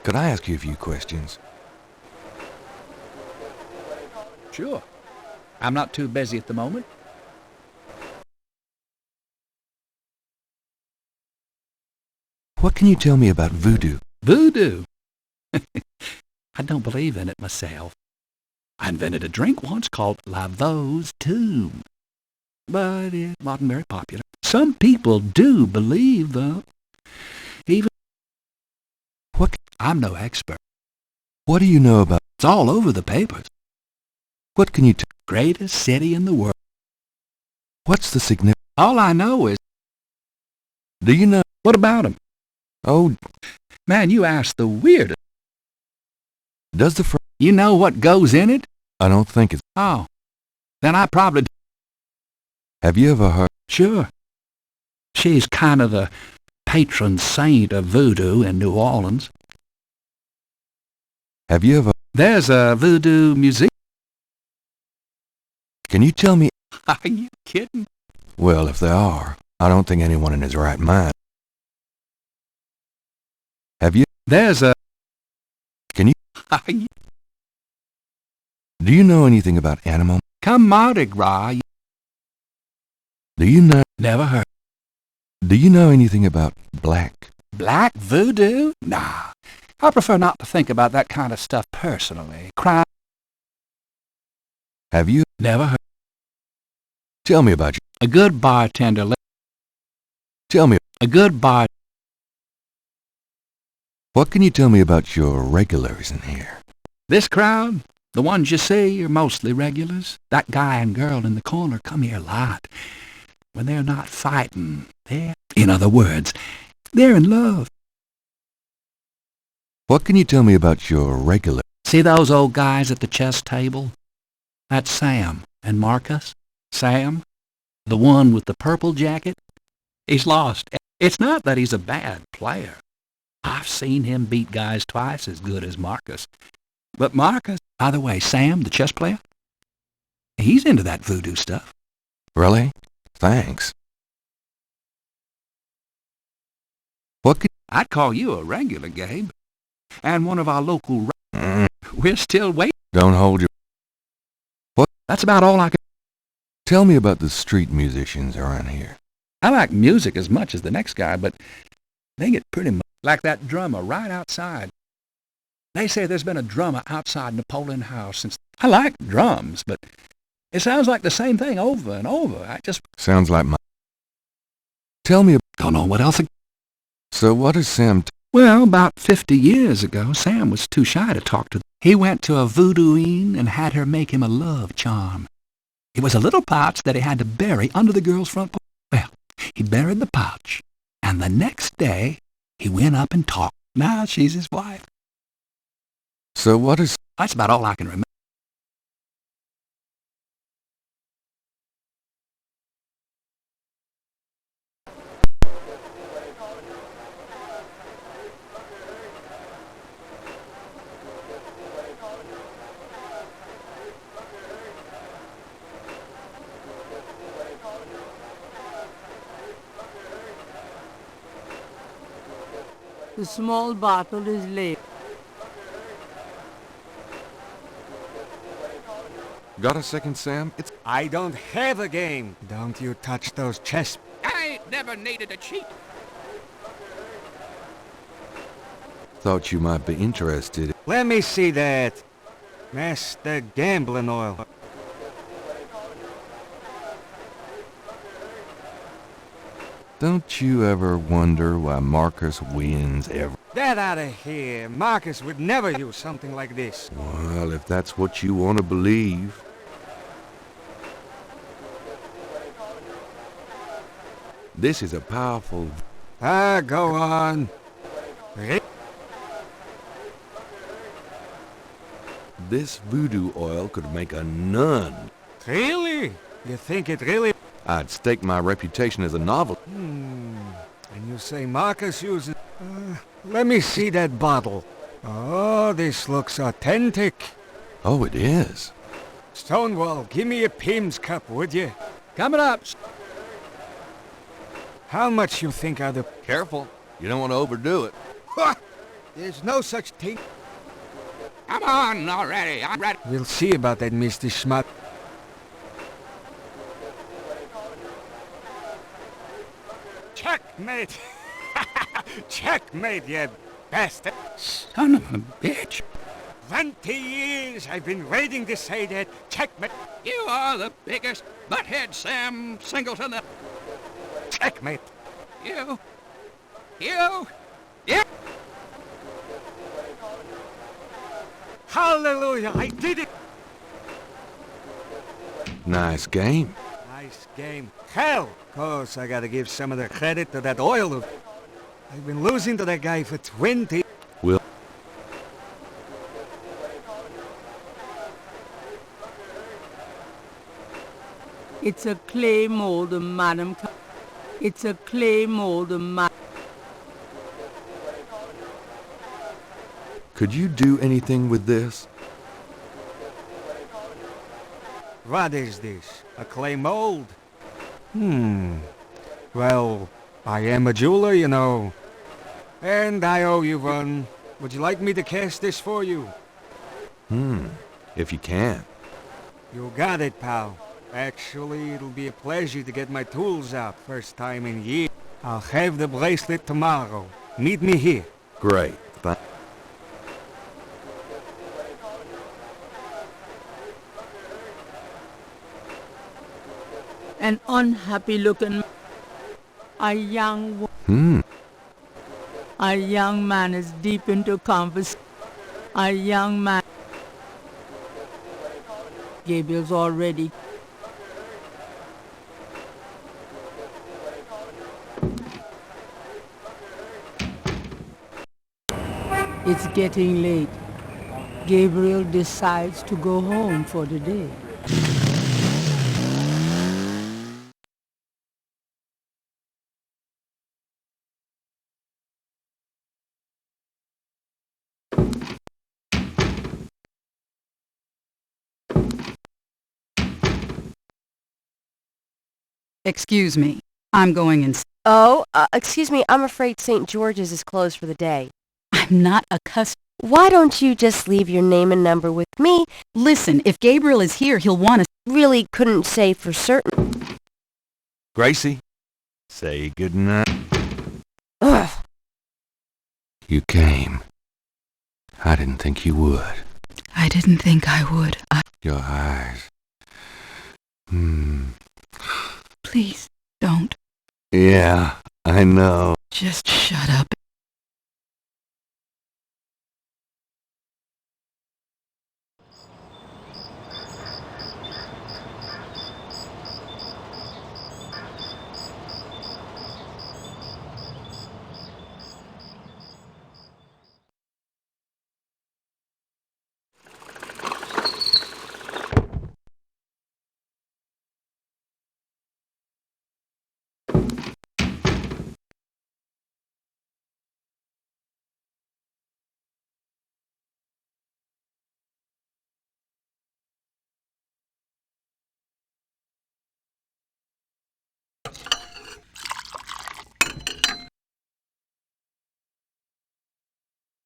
Could I ask you a few questions? Sure. I'm not too busy at the moment. What can you tell me about voodoo? Voodoo? I don't believe in it myself. I invented a drink once called Laveau's Tomb, but it wasn't very popular. Some people do believe, though. Even What? I'm no expert. What do you know about? It's all over the papers. What can you tell? Greatest city in the world. What's the significance? All I know is, Do you know? what about 'em? Oh, Man, you asked the weirdest. does the You know what goes in it? I don't think it's... Oh, then I probably... Have you ever heard? Sure. She's kind of the patron saint of voodoo in New Orleans. Have you ever... There's a voodoo museum. Can you tell me? Are you kidding? Well, if there are, I don't think anyone in his right mind. Have you? There's a... Can you? Are you... Do you know anything about animal? Come Mardi Gras. Do you know? Never heard. Do you know anything about black? Black voodoo? Nah. I prefer not to think about that kind of stuff personally. Crime? Have you? Never heard. Tell me about you. A good bartender... Tell me. A good bar... What can you tell me about your regulars in here? This crowd, the ones you see, are mostly regulars. That guy and girl in the corner come here a lot. When they're not fighting, in other words, they're in love. What can you tell me about your regular? See those old guys at the chess table? That's Sam and Marcus. Sam, the one with the purple jacket, he's lost. It's not that he's a bad player. I've seen him beat guys twice as good as Marcus. But Marcus, by the way, Sam, the chess player, he's into that voodoo stuff. Really? Thanks. What could... I'd call you a regular, Gabe. And one of our local... We're still waiting. Don't hold your... What? That's about all I can... Tell me about the street musicians around here. I like music as much as the next guy, but they get pretty much like that drummer right outside. They say there's been a drummer outside Napoleon House since... I like drums, but it sounds like the same thing over and over. I just... Sounds like my... Tell me... Don't know what else... So what is Sam... Well, about 50 years ago, Sam was too shy to talk to them. He went to a voodooine and had her make him a love charm. It was a little pouch that he had to bury under the girl's front porch. Well, he buried the pouch, and the next day, he went up and talked. Now she's his wife. So what is... That's about all I can remember. The small bottle is late. Got a second, Sam? It's... I don't have a game. Don't you touch those chess... I ain't never needed a cheat. Thought you might be interested. Let me see that. Master Gambling Oil. Don't you ever wonder why Marcus wins ever? Get out of here. Marcus would never use something like this. Well, if that's what you want to believe. This is a powerful... Go on. This voodoo oil could make a nun. Really? You think it really... I'd stake my reputation as a novel. And you say Marcus uses... let me see that bottle. Oh, this looks authentic. Oh, it is. Stonewall, give me a Pim's cup, would you? Coming up. How much you think are the... Careful. You don't want to overdo it. There's no such thing. Come on already, I'm ready. We'll see about that, Mr. Schmuck. Checkmate! Checkmate, you bastard! Son of a bitch. 20 years I've been waiting to say that. Checkmate! You are the biggest butthead, Sam Singleton. Checkmate! You. Hallelujah! I did it! Nice game. Nice game. Hell! Of course, I gotta give some of the credit to that oil. I've been losing to that guy for 20. Will. It's a clay mold, Madam. It's a clay mold, Madam. Could you do anything with this? What is this? A clay mold? Well, I am a jeweler, you know. And I owe you one. Would you like me to cast this for you? If you can. You got it, pal. Actually, it'll be a pleasure to get my tools out first time in years. I'll have the bracelet tomorrow. Meet me here. Great. An unhappy looking. A young man is deep into conversation. A young man. Gabriel's already. It's getting late. Gabriel decides to go home for the day. Excuse me. I'm going in. Oh, excuse me, I'm afraid St. George's is closed for the day. I'm not a customer. Why don't you just leave your name and number with me? Listen, if Gabriel is here, he'll want to... Really couldn't say for certain. Gracie, say goodnight. Ugh. You came. I didn't think you would. I didn't think I would. Your eyes. Please, don't. Yeah, I know. Just shut up.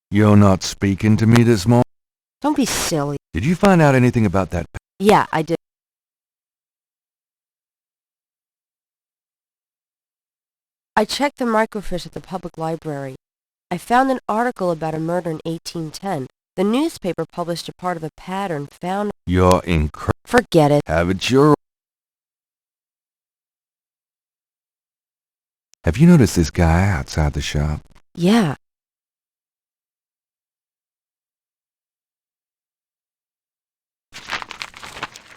You're not speaking to me this morning? Don't be silly. Did you find out anything about that? Yeah, I did. I checked the microfiche at the public library. I found an article about a murder in 1810. The newspaper published a part of a pattern found... You're incredible. Forget it. Have it your... Have you noticed this guy outside the shop? Yeah.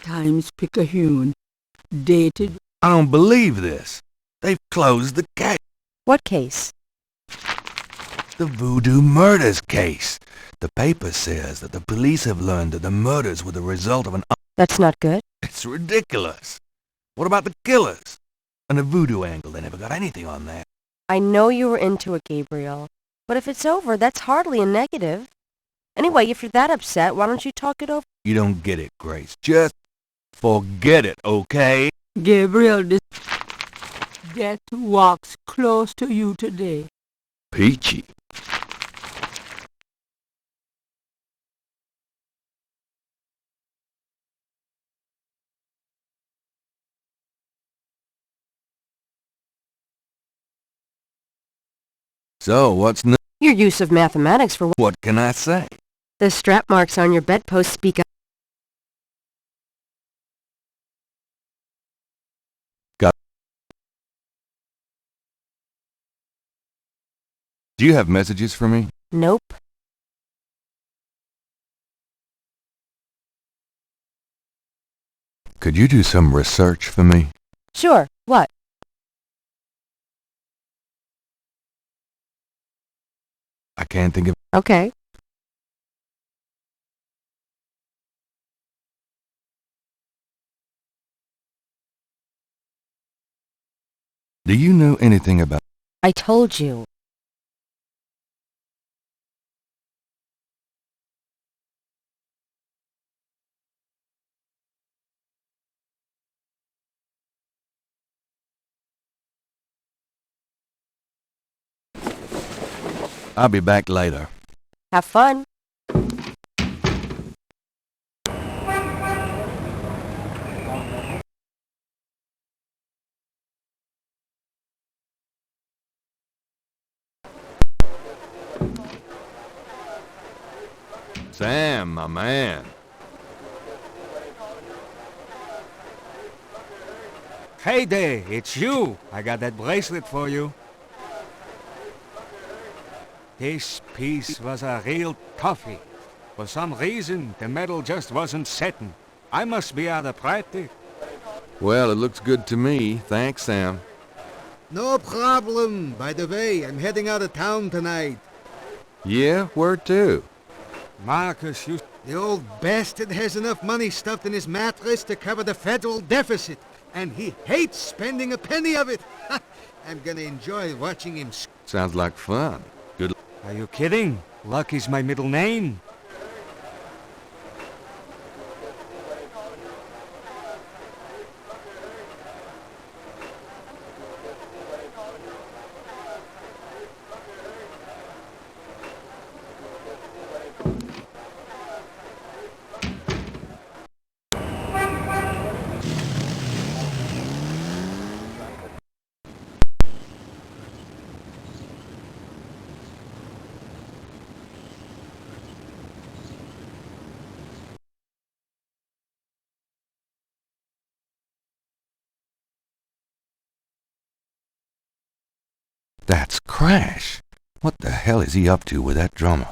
Times-Picayune. Dated. I don't believe this. They've closed the case. What case? The Voodoo Murders case. The paper says that the police have learned that the murders were the result of an... That's not good. It's ridiculous. What about the killers? And the voodoo angle, they never got anything on that. I know you were into it, Gabriel. But if it's over, that's hardly a negative. Anyway, if you're that upset, why don't you talk it over? You don't get it, Grace. Just forget it, okay? Gabriel, this death walks close to you today. Peachy. So, what's new? Your use of mathematics for What can I say? the strap marks on your bedpost speak up. Do you have messages for me? Nope. Could you do some research for me? Sure. What? I can't think of... Okay. Do you know anything about... I told you. I'll be back later. Have fun. Sam, my man. Hey there, it's you. I got that bracelet for you. This piece was a real toughie. For some reason, the metal just wasn't setting. I must be out of practice. Well, it looks good to me. Thanks, Sam. No problem. By the way, I'm heading out of town tonight. Yeah, where to? Marcus, you... The old bastard has enough money stuffed in his mattress to cover the federal deficit, and he hates spending a penny of it. I'm gonna enjoy watching him. Sounds like fun. Good. Are you kidding? Luck is my middle name. That's Crash. What the hell is he up to with that drummer?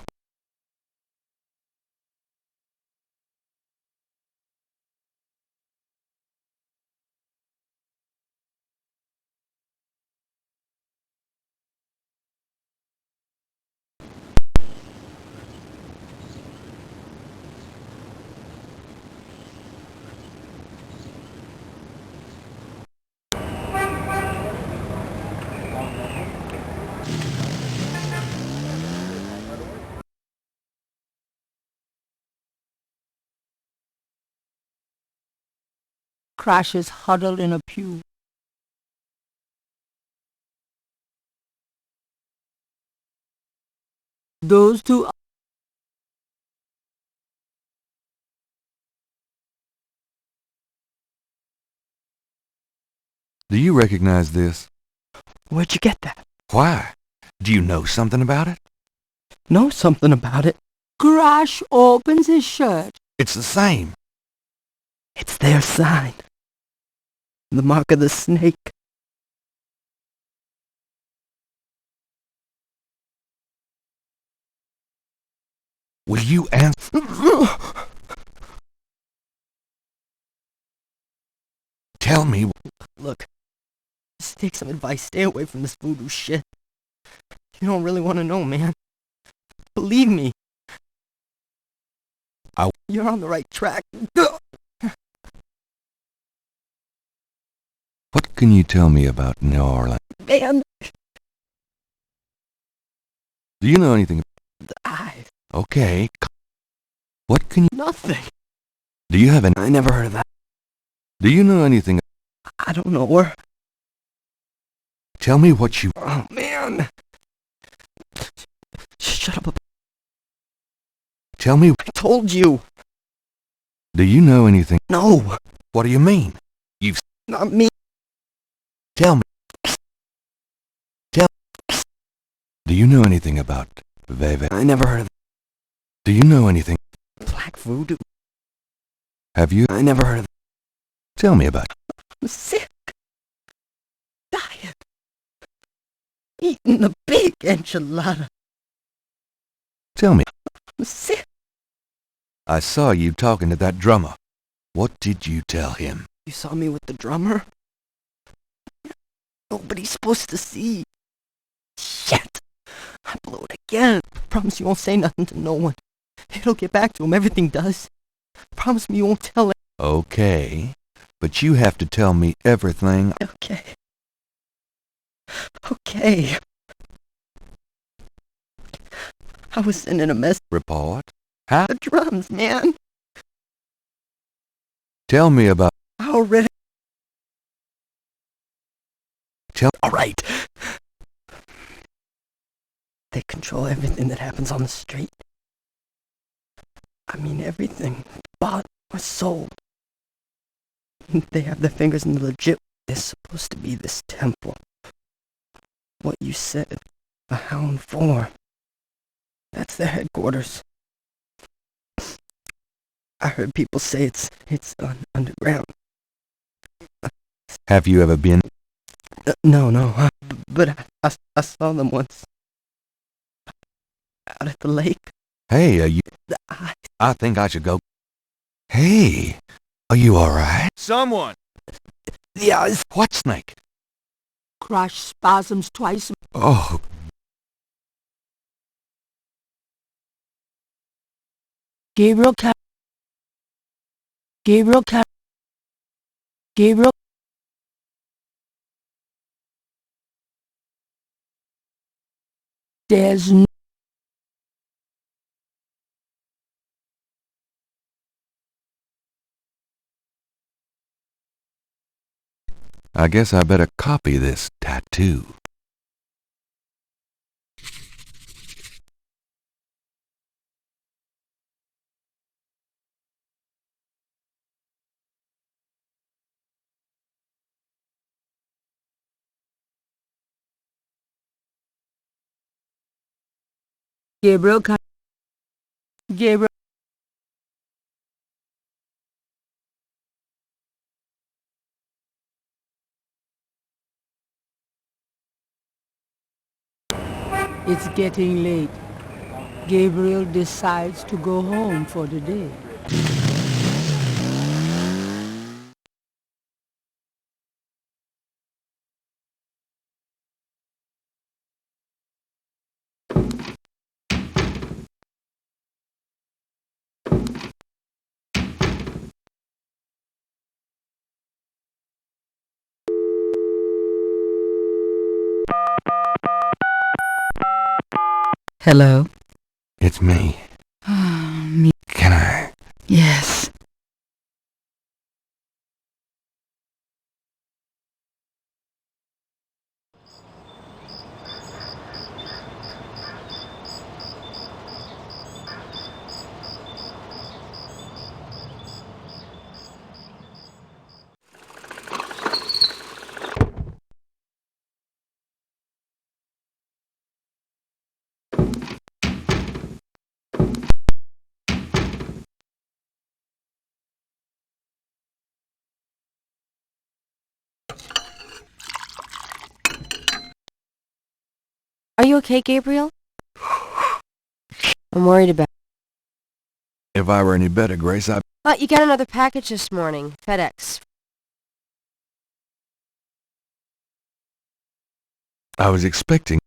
Crash is huddled in a pew. Those two... Do you recognize this? Where'd you get that? Why? Do you know something about it? Know something about it. Crash opens his shirt. It's the same. It's their sign. The mark of the snake. Will you answer? Tell me. Look, just take some advice. Stay away from this voodoo shit. You don't really want to know, man. Believe me. You're on the right track. What can you tell me about New Orleans? Man, Do you know anything? I... Okay. What can you... Nothing. Do you have any... I never heard of that. Do you know anything? I don't know where... Tell me what you... Oh, man. Shut up. Tell me... I told you. Do you know anything? No. What do you mean? Not me. Tell me. Do you know anything about Veve? I never heard of Do you know anything? black voodoo. Have you? I never heard of Tell me about it. I'm sick. Dying. Eating a big enchilada. Tell me. I'm sick. I saw you talking to that drummer. What did you tell him? You saw me with the drummer? Nobody's supposed to see. Shit. I blew it again. Promise you won't say nothing to no one. It'll get back to him. Everything does. Promise me you won't tell it. Okay, but you have to tell me everything. Okay. Okay. I was sending a message. Report. How? The drums, man. Tell me about. I already. Tell. All right. They control everything that happens on the street. I mean everything. Bought or sold. They have their fingers in the legit. There's supposed to be this temple. What you said. A Hound 4. That's their headquarters. I heard people say it's underground. Have you ever been? No. But I saw them once. Out at the lake. Hey, are you? I I think I should go. Hey, are you alright? Someone! The eyes. What snake? Crush spasms twice. Oh, Gabriel can. Gabriel can. Gabriel. There's no. I guess I better copy this tattoo. Gabriel can. Gabriel. It's getting late. Gabriel decides to go home for the day. Hello? It's me. Me. Can I? Yes. Are you okay, Gabriel? I'm worried about... If I were any better, Grace, You got another package this morning. FedEx. I was expecting.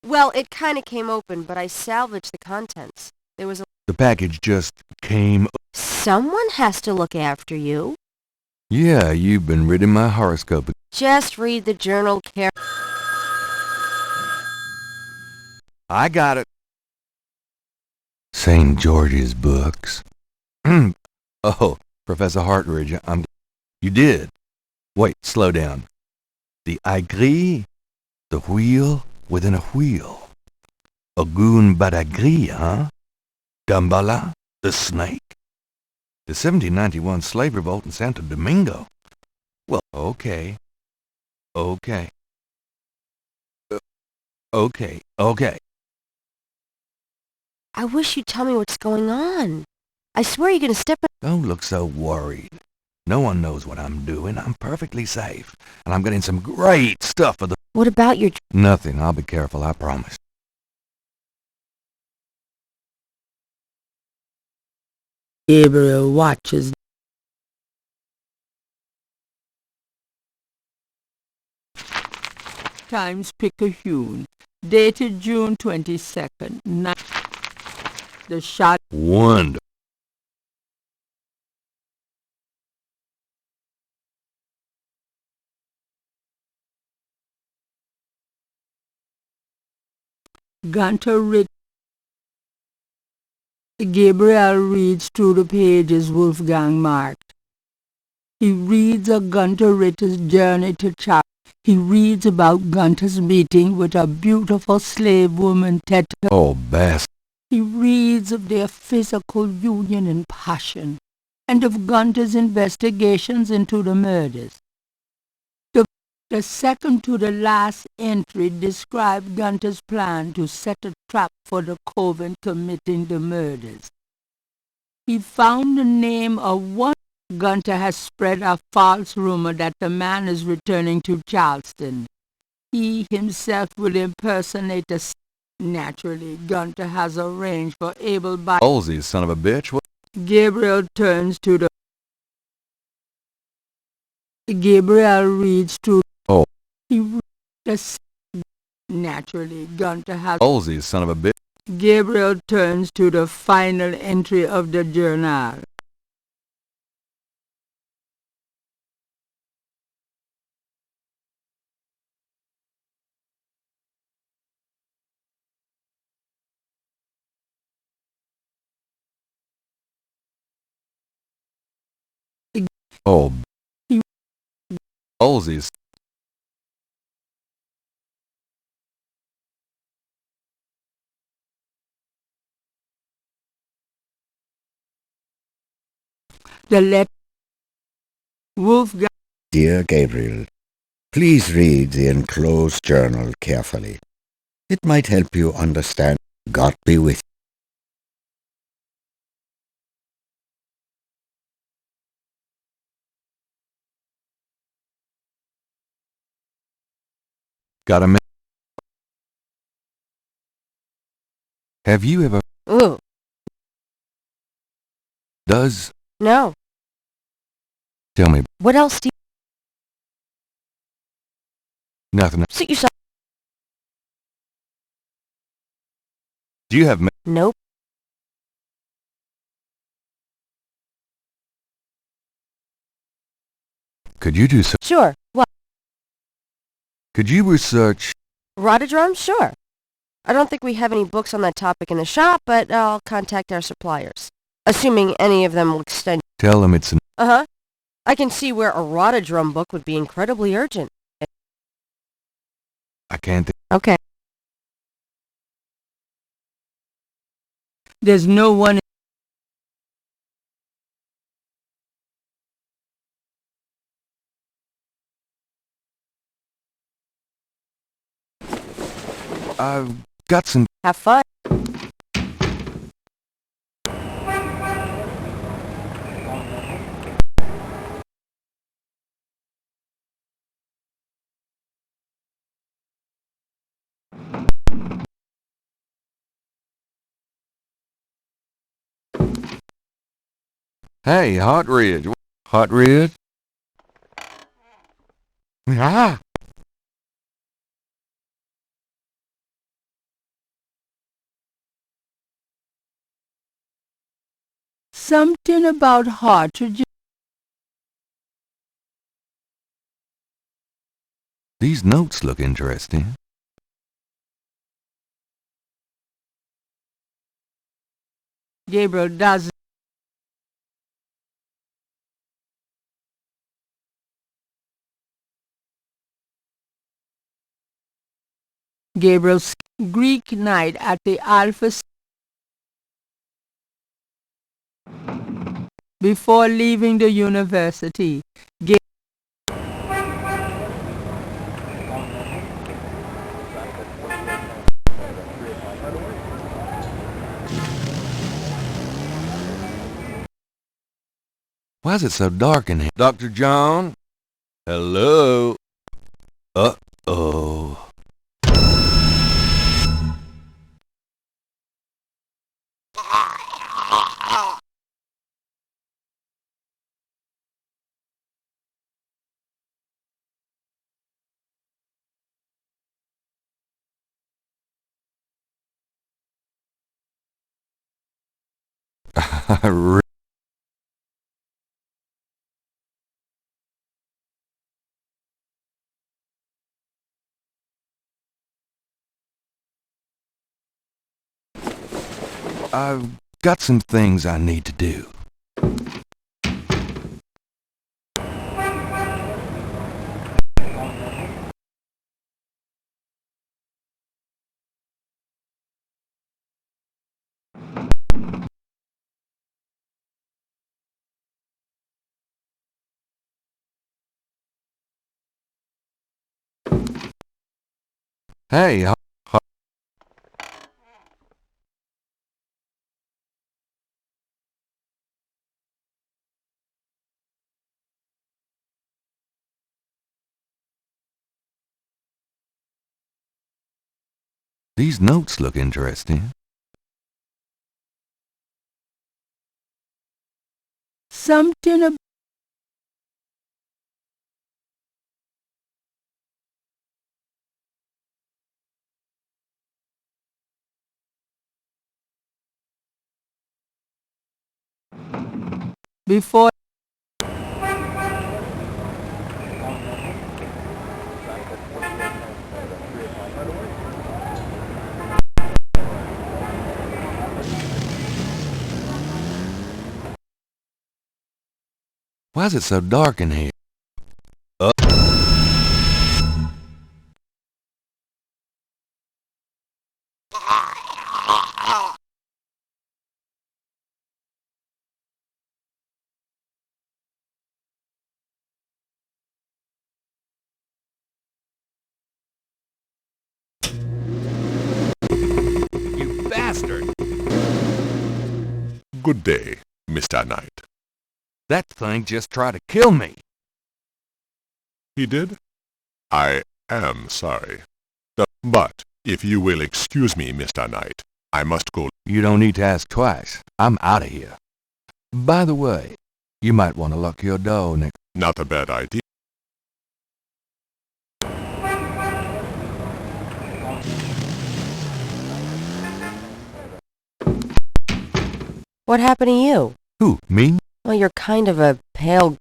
Well, it kinda came open, but I salvaged the contents. There was a... The package just came. Someone has to look after you. Yeah, you've been reading my horoscope. Just read the journal care... I got it. St. George's books. Oh, Professor Hartridge, You did. Wait, slow down. The aigri, the wheel within a wheel. Ogun Badagri, huh? Dambala, the snake. The 1791 slave revolt in Santo Domingo. Well, okay. Okay. Okay, okay. I wish you'd tell me what's going on. I swear you're gonna step in. Don't look so worried. No one knows what I'm doing. I'm perfectly safe. And I'm getting some great stuff for the... What about your... Nothing. I'll be careful, I promise. Gabriel watches. Times Picayune, dated June 22nd. The shot. Wonderful. Gunter writ. Gabriel reads through the pages Wolfgang marked. He reads of Gunter Ritter's journey to China. He reads about Gunter's meeting with a beautiful slave woman, Teta. Oh, Bass. He reads of their physical union and passion, and of Gunter's investigations into the murders. The second to the last entry described Gunter's plan to set a trap for the coven committing the murders. He found the name of one. Gunter has spread a false rumor that the man is returning to Charleston. He himself will impersonate a... Naturally, Gunter has arranged for able-bodied... Halsey, son of a bitch. What? Gabriel turns to the... Gabriel reads through... Oh. He reads... Naturally, Gunter has... Halsey, son of a bitch. Gabriel turns to the final entry of the journal. Oh. Halsey. The letter. Wolfgang. Dear Gabriel, please read the enclosed journal carefully. It might help you understand. God be with you. Got a minute? Have you ever... Ooh, Does... no. Tell me. What else do you... Nothing. Suit yourself. Do you have... Nope. Could you do so... Sure. What? Could you research... Rhododrum? Sure. I don't think we have any books on that topic in the shop, but I'll contact our suppliers. Assuming any of them will extend... Tell them it's an... Uh-huh. I can see where a Rhododrum book would be incredibly urgent. I can't think... Okay. There's no one... I've got some... Have fun. Hey, Hot Ridge. Hot Ridge? Ah! Something about Hartridge. These notes look interesting. Gabriel does. Gabriel's Greek night at the Alpha before leaving the university. Why is it so dark in here? Dr. John? Hello? Uh-oh. I've got some things I need to do. Hey, these notes look interesting. Something about before Why is it so dark in here? You bastard! Good day, Mr. Knight. That thing just tried to kill me. He did? I am sorry. But if you will excuse me, Mr. Knight, I must go. You don't need to ask twice. I'm out of here. By the way, you might want to lock your door next. Not a bad idea. What happened to you? Who, me? Well, you're kind of a pale...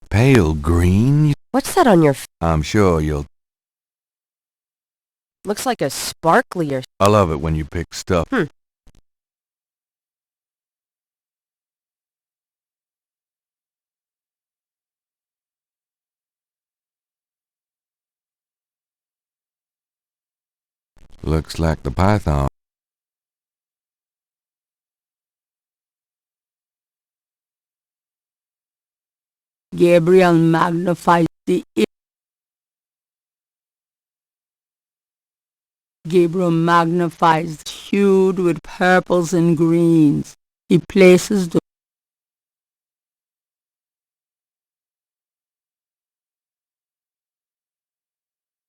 Pale green? What's that on your... I'm sure you'll... Looks like a sparkly or... I love it when you pick stuff. Looks like the python. Gabriel magnifies the Gabriel magnifies hued with purples and greens. He places the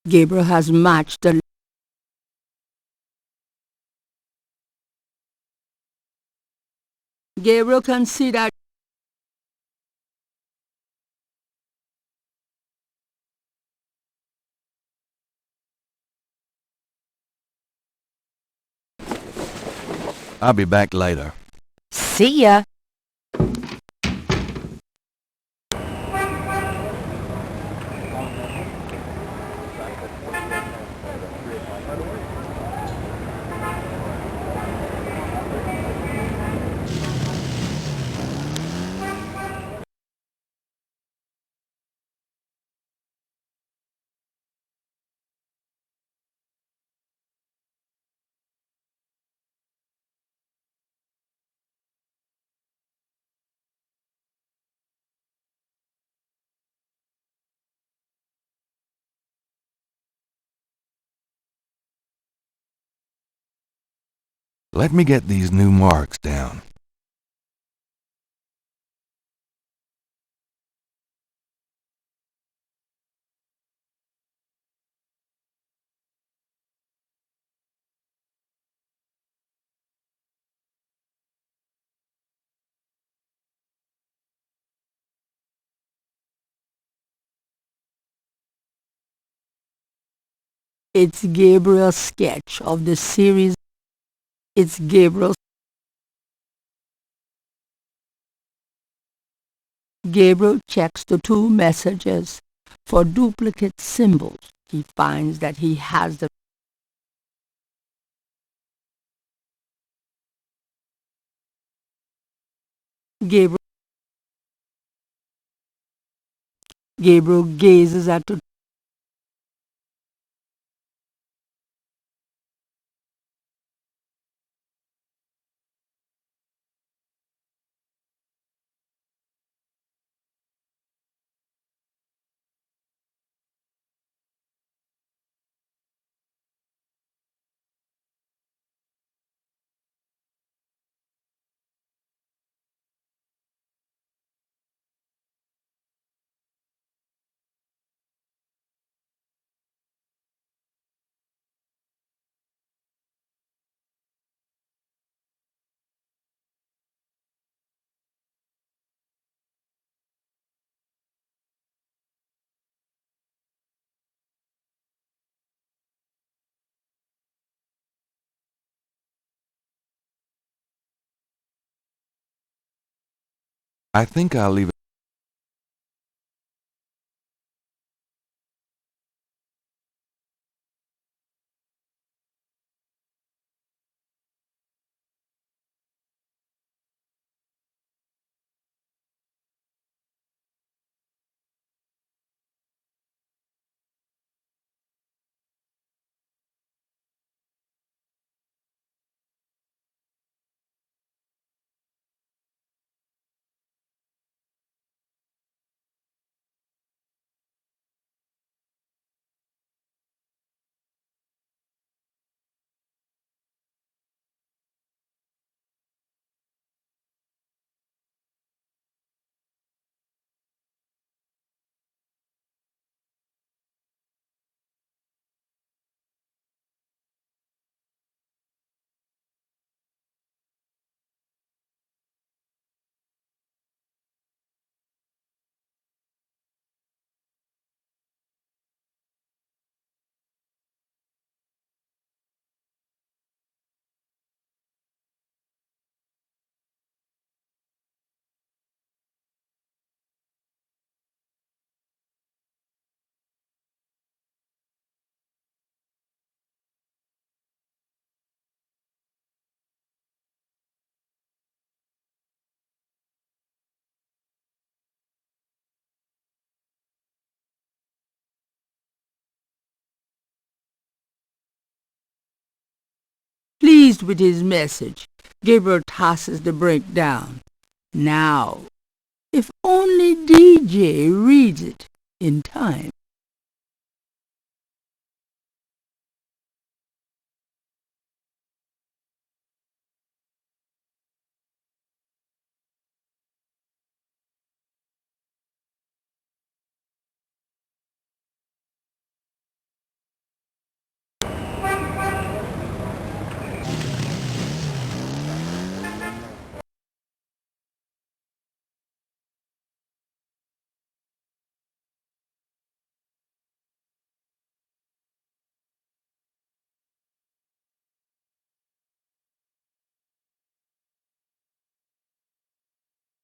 Gabriel has matched the Gabriel can see that I'll be back later. See ya! Let me get these new marks down. It's Gabriel's sketch of the series. It's Gabriel's. Gabriel checks the two messages for duplicate symbols. He finds that he has the Gabriel gazes at the I think I'll leave it. Pleased with his message, Gabriel tosses the break down. Now, if only DJ reads it in time.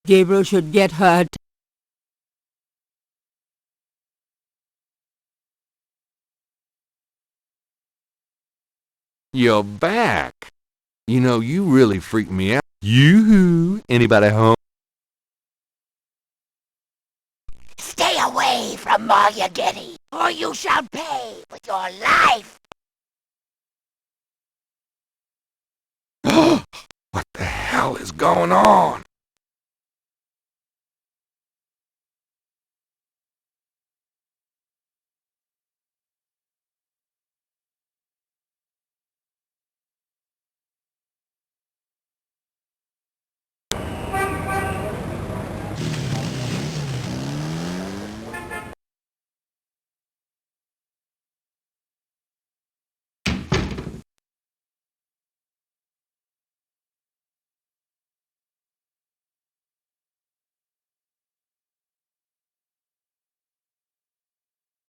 Gabriel should get her. You're back. You know, you really freaked me out. Yoo-hoo. Anybody home? Stay away from Margagetti, or you shall pay with your life. What the hell is going on?